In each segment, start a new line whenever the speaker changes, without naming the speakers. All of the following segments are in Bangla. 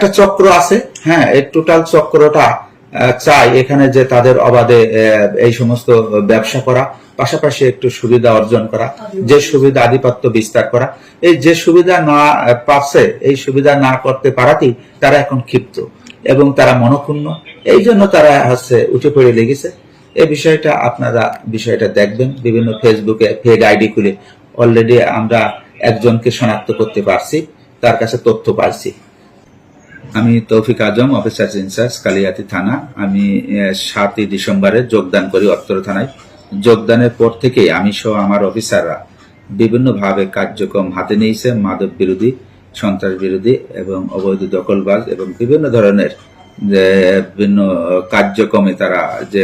একটা চক্র আছে। হ্যাঁ, এই টোটাল চক্রটা চাই এখানে যে তাদের অবাধে এই সমস্ত ব্যবসা করা, পাশাপাশি একটু সুবিধা অর্জন করা, যে সুবিধা আধিপত্য বিস্তার করা। এই যে সুবিধা না পাচ্ছে, এই সুবিধা না করতে পারাতেই তারা এখন ক্ষিপ্ত এবং তারা মনক্ষুণ্ণ। এই জন্য তারা উঠে পড়ে লেগেছে। এই বিষয়টা আপনারা দেখবেন বিভিন্ন ফেসবুকে ফেক আইডি খুলে অলরেডি আমরা একজনকে শনাক্ত করতে পারছি, তার কাছে তথ্য পাইছি। আমি তৌফিক আজম, অফিসার ইনচার্জ, কালিয়াতি থানা। আমি 7ই ডিসেম্বরে যোগদান করি অত্র থানায়। যোগদানের পর থেকে আমি সহ আমার অফিসাররা বিভিন্নভাবে কার্যক্রম হাতে নিয়েছে, মাদক বিরোধী, সন্ত্রাস বিরোধী এবং অবৈধ দখলবাজ এবং বিভিন্ন ধরনের বিভিন্ন কার্যক্রমে তারা যে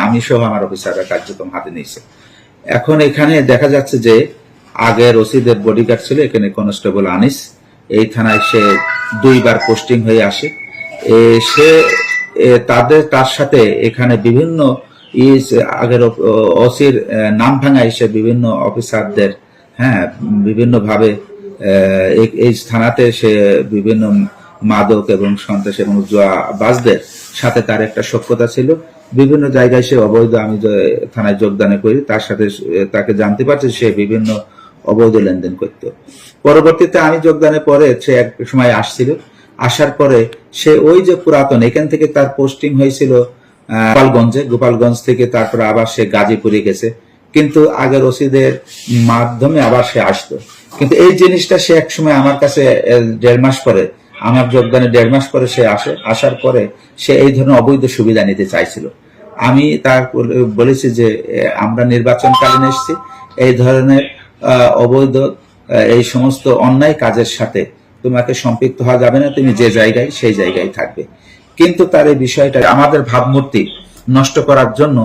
আমি সহ আমার অফিসাররা কার্যক্রম হাতে নিয়েছে। এখন এখানে দেখা যাচ্ছে যে আগের ওসিদের বডিগার্ড ছিল এখানে কনস্টেবল আনিস, এই থানায় সে 2বার পোস্টিং হয়ে আসে। সে তার সাথে এখানে বিভিন্ন আগের ওসির নাম ভাঙায় সে বিভিন্ন অফিসারদের বিভিন্ন ভাবে এই থানাতে সে বিভিন্ন মাদক এবং সন্ত্রাস এবং জুয়াবাজদের সাথে তার একটা সখ্যতা ছিল। বিভিন্ন জায়গায় সে অবৈধ, আমি থানায় যোগদানে করি তার সাথে তাকে জানতে পারছি সে বিভিন্ন অবৈধ লেনদেন করত। পরবর্তীতে আমি যোগদানের পরে সে এক সময় আসছিল, আসার পরে সে ওই যে পুরাতন এখান থেকে তার পোস্টিং হয়েছিল গোপালগঞ্জ থেকে, তারপরে আবার সে গাজীপুরে গেছে, কিন্তু আগের ওসিদের মাধ্যমে আবার সে আসতো। কিন্তু এই জিনিসটা সে এক সময় আমার কাছে 1.5 মাস পরে, আমার যোগদানের 1.5 মাস পরে সে আসার পরে সে এই ধরনের অবৈধ সুবিধা নিতে চাইছিল। আমি তার বলেছি যে আমরা নির্বাচনকালীন এসেছি, এই ধরনের অবৈধ এই সমস্ত অন্যায় কাজের সাথে তোমাকে সম্পৃক্ত হওয়া যাবে না, তুমি যে জায়গায় সেই জায়গায় থাকবে। কিন্তু তার এই বিষয়টা আমাদের ভাবমূর্তি নষ্ট করার জন্য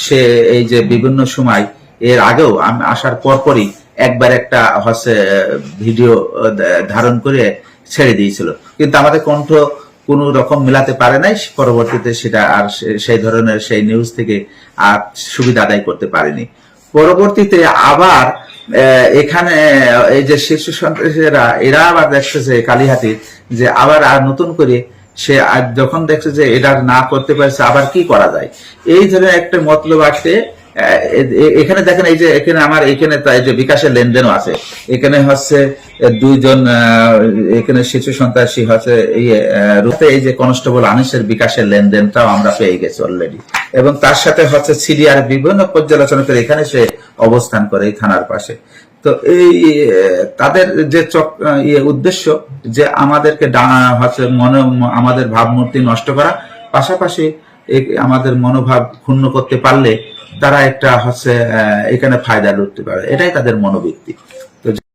সে এই যে বিভিন্ন সময় এর আগেও আসার পরপরই একবার একটা ভিডিও ধারণ করে ছেড়ে দিয়েছিল, কিন্তু আমাদের কণ্ঠ কোন রকম মিলাতে পারে নাই। পরবর্তীতে সেটা আর সেই ধরনের সেই নিউজ থেকে আর সুবিধা আদায় করতে পারেনি। পরবর্তীতে আবার এখানে এই যে শীর্ষ সন্ত্রাসীরা এরা আবার দেখছে যে কালিহাতির যে আবার আর নতুন করে সে যখন দেখছে যে এটা না করতে পারছে আবার কি করা যায়, এই ধরনের একটা মতলব আসছে। এখানে দেখেন এই যে এখানে আমার এখানে যে বিকাশের লেনদেনও আছে, এখানে 2জন এখানে শীর্ষ সন্ত্রাসী এই যে কনস্টেবল আনিসের বিকাশের লেনদেনটাও আমরা পেয়ে গেছি অলরেডি, এবং তার সাথে সিডিআর বিভিন্ন পর্যালোচনা করে এখানে সে অবস্থান করে এই থানার পাশে। তো এই তাদের যে উদ্দেশ্য যে আমাদেরকে আমাদের ভাবমূর্তি নষ্ট করা, পাশাপাশি আমাদের মনোভাব ক্ষুণ্ণ করতে পারলে তারা একটা এখানে ফায়দা লুটতে পারে, এটাই তাদের মনোবৃত্তি।